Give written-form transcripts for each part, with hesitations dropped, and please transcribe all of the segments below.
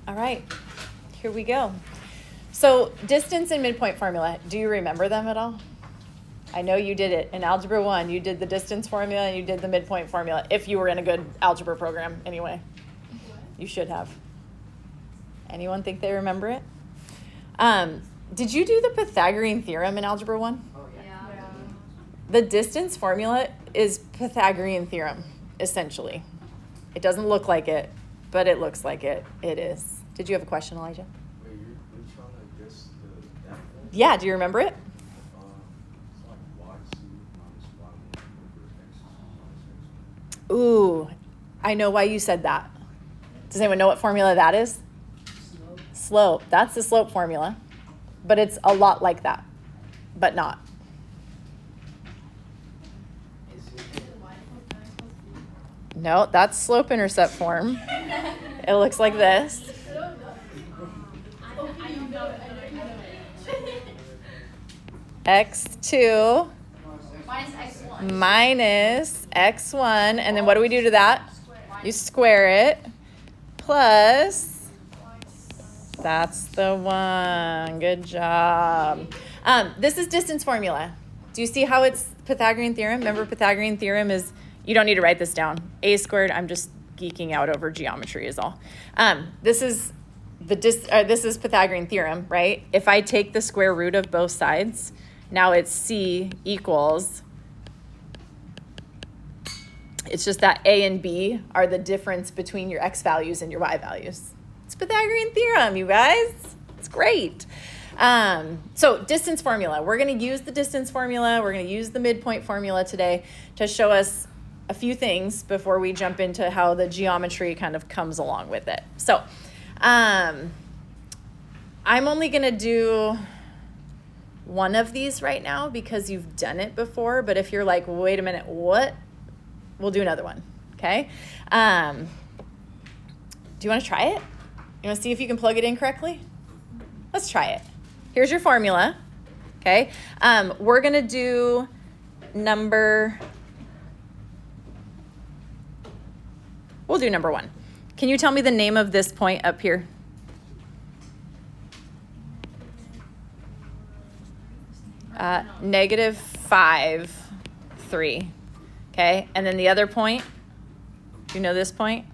All right, here we go. So distance and midpoint formula, do you remember them at all? I know you did it in Algebra 1. You did the distance formula and you did the midpoint formula, if you were in a good algebra program anyway. You should have. Anyone think they remember it? Did you do the Pythagorean theorem in Algebra 1? Oh, yeah. The distance formula is Pythagorean theorem, essentially. It doesn't look like it, but it looks like it. It is. Did you have a question, Elijah? Wait, you're trying to guess that one? Yeah, do you remember it? It's like y2 minus y1 over x minus x1. Ooh, I know why you said that. Does anyone know what formula that is? Slope. That's the slope formula. But it's a lot like that, but not. No, that's slope-intercept form. It looks like this. X2 minus X1. And then what do we do to that? You square it. Plus, that's the one. Good job. This is distance formula. Do you see how it's Pythagorean theorem? Remember, Pythagorean theorem is, you don't need to write this down. A squared, I'm just geeking out over geometry is all. This is Pythagorean theorem, right? If I take the square root of both sides, now it's C equals, it's just that A and B are the difference between your X values and your Y values. It's Pythagorean theorem, you guys. It's great. So distance formula. We're going to use the distance formula. We're going to use the midpoint formula today to show us a few things before we jump into how the geometry kind of comes along with it. So I'm only going to do one of these right now because you've done it before. But if you're like, wait a minute, what? We'll do another one, okay? Do you want to try it? You want to see if you can plug it in correctly? Let's try it. Here's your formula, okay? We're going to do we'll do number 1. Can you tell me the name of this point up here? -5, 3. Okay, and then the other point, do you know this point?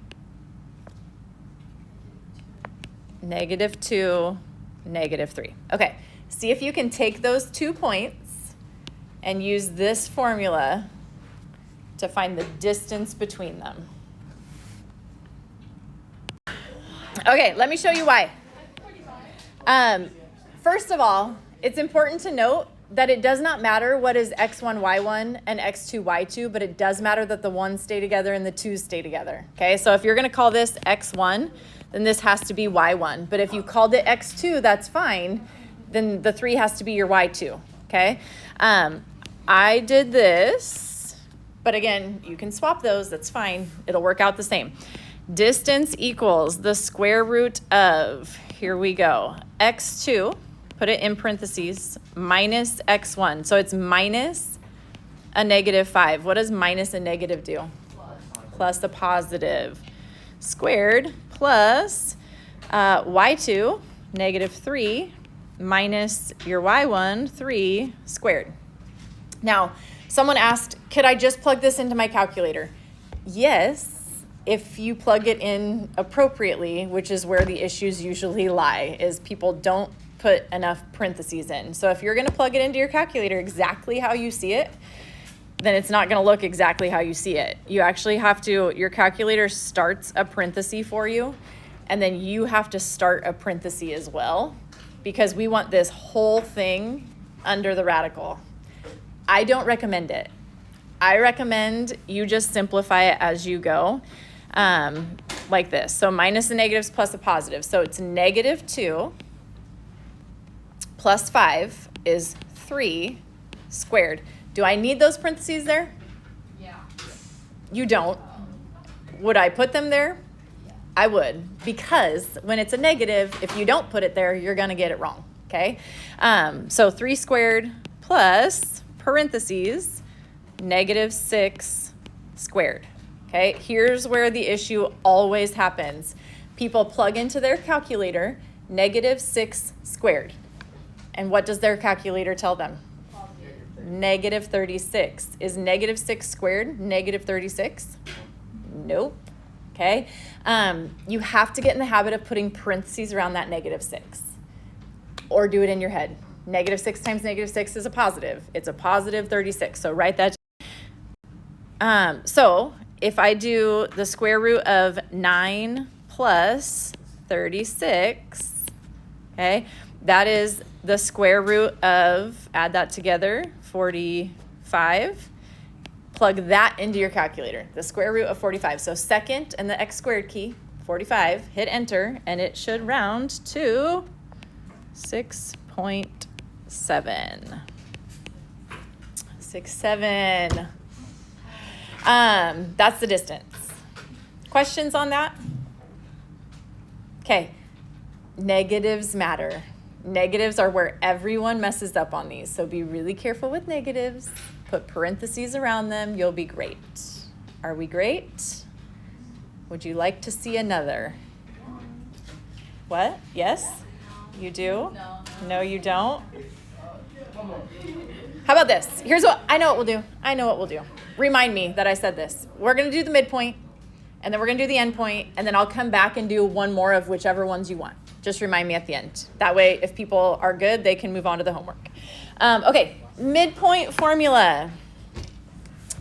-2, -3. Okay, see if you can take those 2 points and use this formula to find the distance between them. Okay, let me show you why. First of all, it's important to note that it does not matter what is x1, y1 and x2, y2, but it does matter that the 1s stay together and the 2s stay together, okay? So if you're going to call this x1, then this has to be y1. But if you called it x2, that's fine. Then the 3 has to be your y2, okay? I did this, but again, you can swap those. That's fine. It'll work out the same. Distance equals the square root of, here we go, x2, put it in parentheses, minus x1. So it's minus a -5. What does minus a negative do? Plus a positive. Squared plus y2, -3, minus your y1, 3 squared. Now, someone asked, could I just plug this into my calculator? Yes, if you plug it in appropriately, which is where the issues usually lie, is people don't put enough parentheses in. So if you're going to plug it into your calculator exactly how you see it, then it's not going to look exactly how you see it. You actually have to, your calculator starts a parenthesis for you, and then you have to start a parenthesis as well, because we want this whole thing under the radical. I don't recommend it. I recommend you just simplify it as you go, like this. So minus the negatives plus the positive. So it's -2 plus 5 is 3 squared. Do I need those parentheses there? Yeah. You don't. Would I put them there? Yeah. I would, because when it's a negative, if you don't put it there, you're going to get it wrong, okay? So 3 squared plus parentheses, -6 squared, okay? Here's where the issue always happens. People plug into their calculator -6 squared. And what does their calculator tell them? -36. Is -6 squared -36? Nope. Okay. You have to get in the habit of putting parentheses around that -6. Or do it in your head. -6 times -6 is a positive. It's a positive 36. So write that. So if I do the square root of 9 plus 36, okay, that is the square root of, add that together, 45. Plug that into your calculator, the square root of 45. So second and the x squared key, 45, hit enter, and it should round to 6.7. 6.7. That's the distance. Questions on that? Okay. Negatives matter. Negatives are where everyone messes up on these. So be really careful with negatives. Put parentheses around them. You'll be great. Are we great? Would you like to see another? What? Yes? You do? No, you don't? How about this? Here's what I know what we'll do. I know what we'll do. Remind me that I said this. We're going to do the midpoint, and then we're going to do the end point, and then I'll come back and do one more of whichever ones you want. Just remind me at the end. That way, if people are good, they can move on to the homework. Okay, midpoint formula.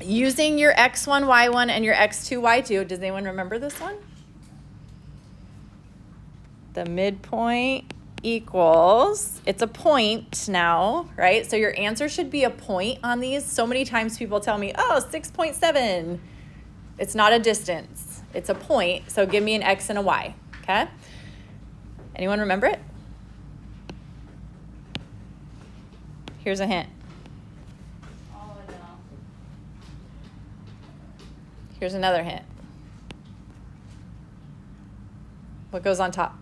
Using your x1, y1, and your x2, y2. Does anyone remember this one? The midpoint equals, it's a point now, right? So your answer should be a point on these. So many times people tell me, oh, 6.7. It's not a distance. It's a point. So give me an x and a y, okay? Anyone remember it? Here's a hint. Here's another hint. What goes on top?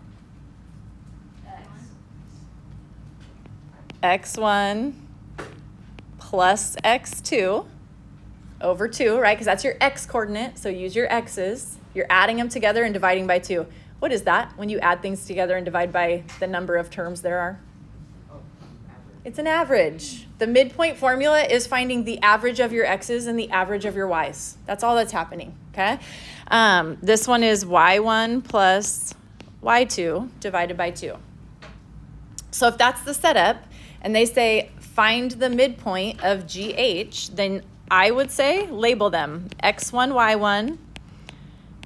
X1 plus x2 over 2, right? Because that's your x coordinate. So use your x's. You're adding them together and dividing by 2. What is that when you add things together and divide by the number of terms there are? It's an average. The midpoint formula is finding the average of your x's and the average of your y's. That's all that's happening, okay? This one is y1 plus y2 divided by 2. So if that's the setup, and they say find the midpoint of GH, then I would say label them x1, y1,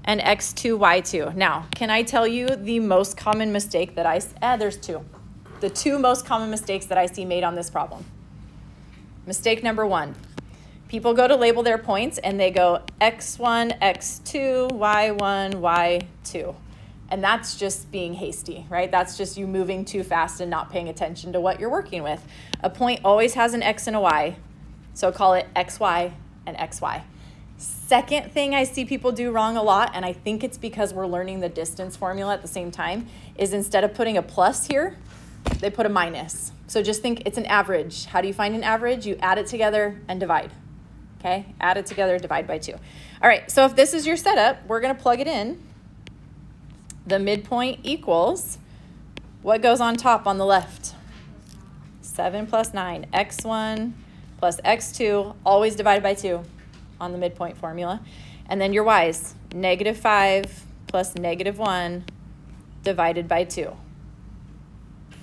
and x2, y2. Now, can I tell you the most common mistake that there's two. The two most common mistakes that I see made on this problem. Mistake number 1. People go to label their points and they go x1, x2, y1, y2. And that's just being hasty, right? That's just you moving too fast and not paying attention to what you're working with. A point always has an x and a y, so call it xy and xy. Second thing I see people do wrong a lot, and I think it's because we're learning the distance formula at the same time, is instead of putting a plus here, they put a minus. So just think it's an average. How do you find an average? You add it together and divide, okay? Add it together, divide by 2. All right, so if this is your setup, we're gonna plug it in. The midpoint equals, what goes on top on the left? 7 plus 9, x1 plus x2, always divided by 2 on the midpoint formula. And then your y's, -5 plus -1 divided by 2.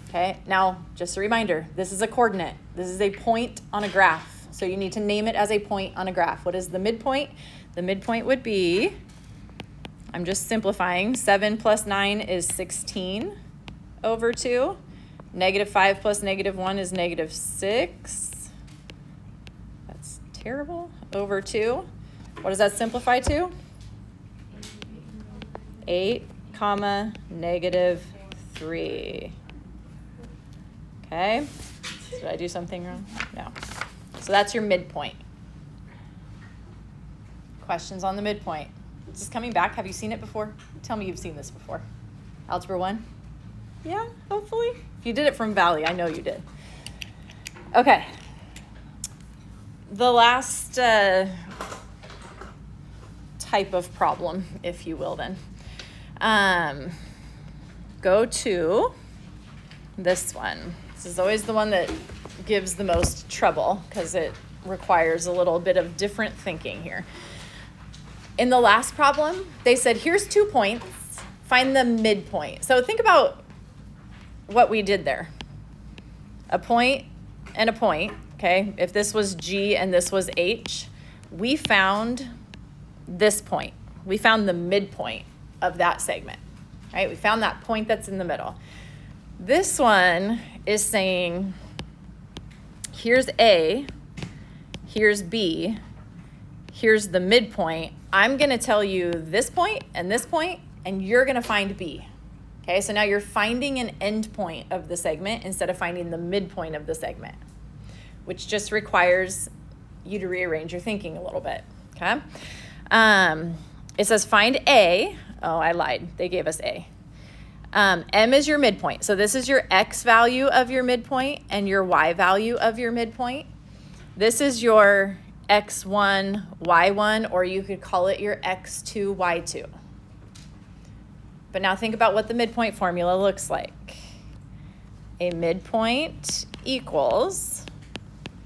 Okay, now just a reminder, this is a coordinate. This is a point on a graph. So you need to name it as a point on a graph. What is the midpoint? The midpoint would be, I'm just simplifying, 7 plus 9 is 16 over 2. -5 plus -1 is -6. That's terrible. Over 2. What does that simplify to? 8, comma, -3. Okay. Did I do something wrong? No. So that's your midpoint. Questions on the midpoint? Is this coming back? Have you seen it before? Tell me you've seen this before. Algebra 1? Yeah, hopefully. If you did it from Valley, I know you did. Okay. The last type of problem, if you will then. Go to this one. This is always the one that gives the most trouble because it requires a little bit of different thinking here. In the last problem, they said, here's 2 points, find the midpoint. So think about what we did there. A point and a point, okay? If this was G and this was H, we found this point. We found the midpoint of that segment, right? We found that point that's in the middle. This one is saying, here's A, here's B, here's the midpoint. I'm gonna tell you this point, and you're gonna find B. Okay, so now you're finding an end point of the segment instead of finding the midpoint of the segment, which just requires you to rearrange your thinking a little bit, okay? It says find A. Oh, I lied. They gave us A. M is your midpoint. So this is your X value of your midpoint and your Y value of your midpoint. This is your X1, Y1, or you could call it your X2, Y2. But now think about what the midpoint formula looks like. A midpoint equals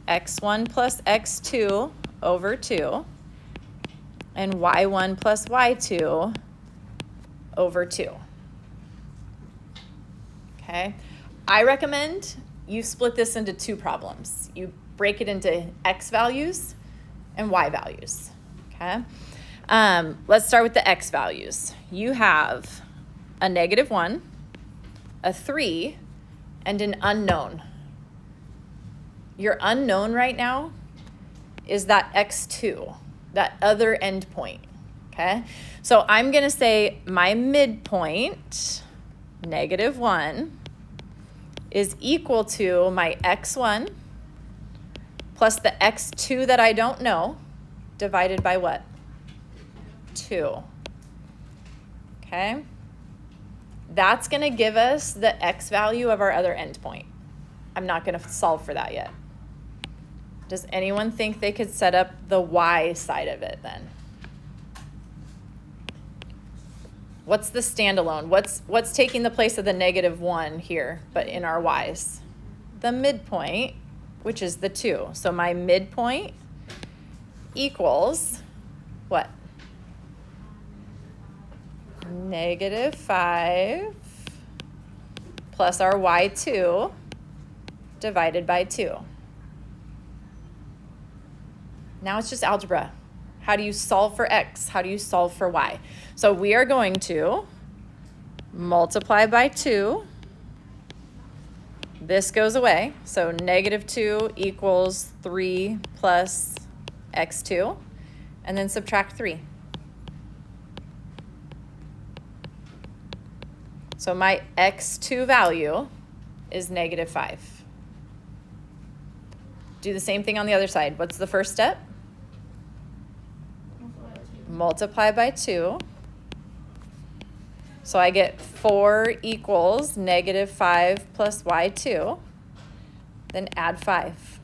X1 plus X2 over 2 and Y1 plus Y2 over 2. Okay, I recommend you split this into 2 problems. You break it into X values and Y values, okay? Let's start with the X values. You have a -1, a 3, and an unknown. Your unknown right now is that X2, that other endpoint, okay? So I'm gonna say my midpoint, -1, is equal to my X1 plus the X2 that I don't know, divided by what? 2, okay? That's gonna give us the X value of our other endpoint. I'm not gonna solve for that yet. Does anyone think they could set up the Y side of it then? What's the standalone? What's taking the place of the -1 here, but in our Y's? The midpoint, which is the 2. So my midpoint equals what? -5 plus our Y2 divided by 2. Now it's just algebra. How do you solve for X? How do you solve for Y? So we are going to multiply by 2. This goes away. So -2 equals 3 plus X2. And then subtract 3. So my X2 value is -5. Do the same thing on the other side. What's the first step? Multiply by 2. So I get 4 equals -5 plus Y2. Then add 5.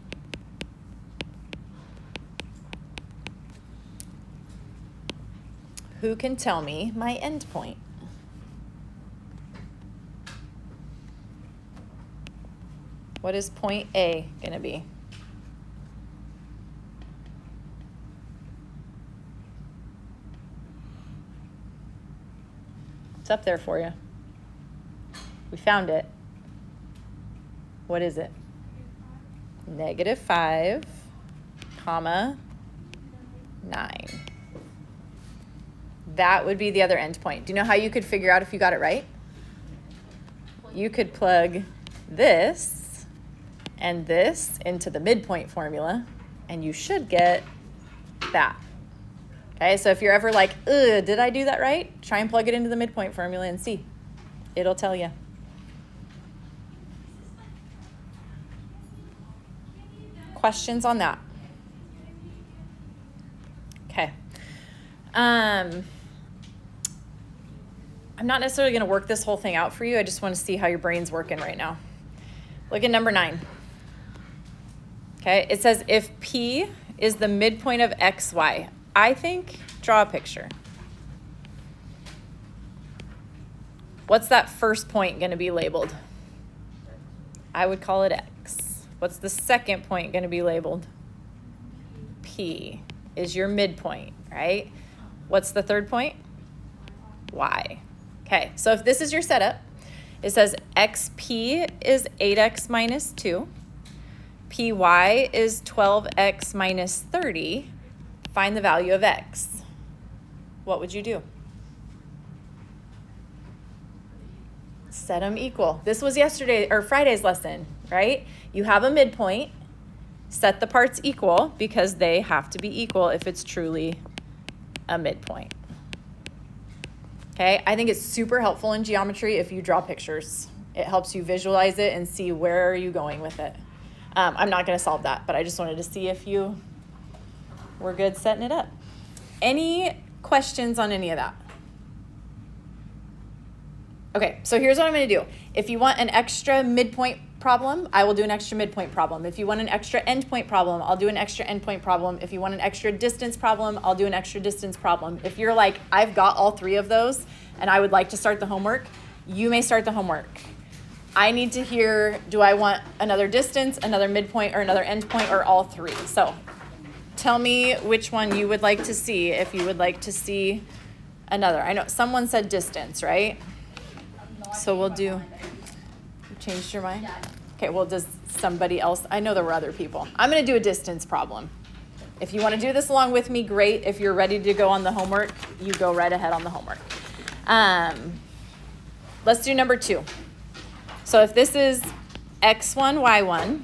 Who can tell me my endpoint? What is point A going to be? It's up there for you. We found it. What is it? -5, comma, 9. That would be the other endpoint. Do you know how you could figure out if you got it right? You could plug this and this into the midpoint formula, and you should get that. Okay, so if you're ever like, ugh, did I do that right? Try and plug it into the midpoint formula and see. It'll tell you. Questions on that? Okay. I'm not necessarily going to work this whole thing out for you. I just want to see how your brain's working right now. Look at number 9. Okay, it says if P is the midpoint of XY, I think draw a picture. What's that first point going to be labeled? I would call it X. What's the second point going to be labeled? P is your midpoint, right? What's the third point? Y. Okay, so if this is your setup, it says XP is 8x minus 2. PY is 12x minus 30. Find the value of X. What would you do? Set them equal. This was yesterday or Friday's lesson, right? You have a midpoint. Set the parts equal because they have to be equal if it's truly a midpoint. Okay, I think it's super helpful in geometry if you draw pictures. It helps you visualize it and see where are you going with it. I'm not going to solve that, but I just wanted to see if you were good setting it up. Any questions on any of that? Okay, so here's what I'm going to do. If you want an extra midpoint problem, I will do an extra midpoint problem. If you want an extra endpoint problem, I'll do an extra endpoint problem. If you want an extra distance problem, I'll do an extra distance problem. If you're like, I've got all three of those and I would like to start the homework, you may start the homework. I need to hear, do I want another distance, another midpoint, or another endpoint, or all three? So tell me which one you would like to see if you would like to see another. I know someone said distance, right? So we'll do, you changed your mind? Okay, well, does somebody else, I know there were other people. I'm going to do a distance problem. If you want to do this along with me, great. If you're ready to go on the homework, you go right ahead on the homework. Let's do number 2. So if this is x1, y1,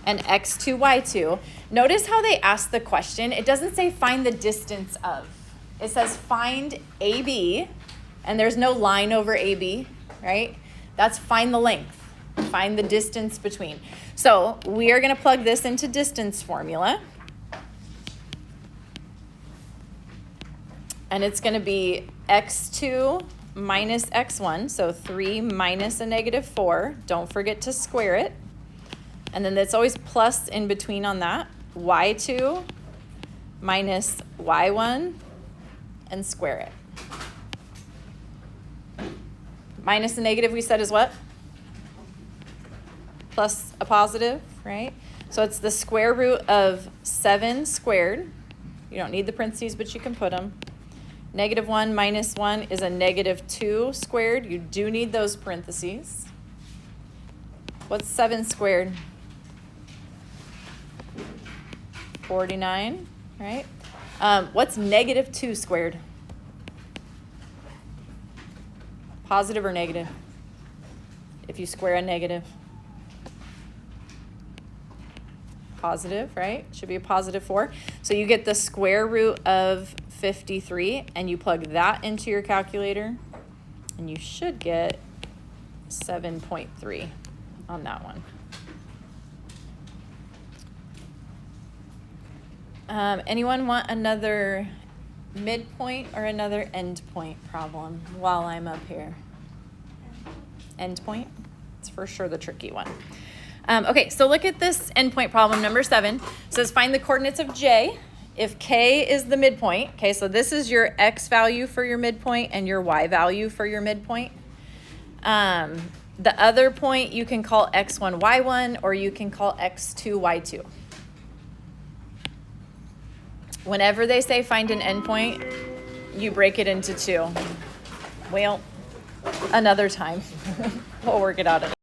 and x2, y2, notice how they ask the question. It doesn't say find the distance of. It says find AB, and there's no line over AB, right? That's find the length, find the distance between. So we are going to plug this into distance formula. And it's going to be x2 minus x1, so 3 minus a negative 4. Don't forget to square it. And then there's always plus in between on that. y2 minus y1 and square it. Minus a negative we said is what? Plus a positive, right? So it's the square root of 7 squared. You don't need the parentheses, but you can put them. Negative 1 minus 1 is a negative 2 squared. You do need those parentheses. What's 7 squared? 49, right? What's negative 2 squared? Positive or negative? If you square a negative. Positive, right? Should be a positive 4. So you get the square root of 53, and you plug that into your calculator, and you should get 7.3 on that one. Anyone want another midpoint or another endpoint problem while I'm up here? Endpoint? It's for sure the tricky one. Okay, so look at this endpoint problem, number 7. It says find the coordinates of J if K is the midpoint. Okay, so this is your X value for your midpoint and your Y value for your midpoint. The other point you can call X1, Y1, or you can call X2, Y2. Whenever they say find an endpoint, you break it into 2. Well, another time. We'll work it out.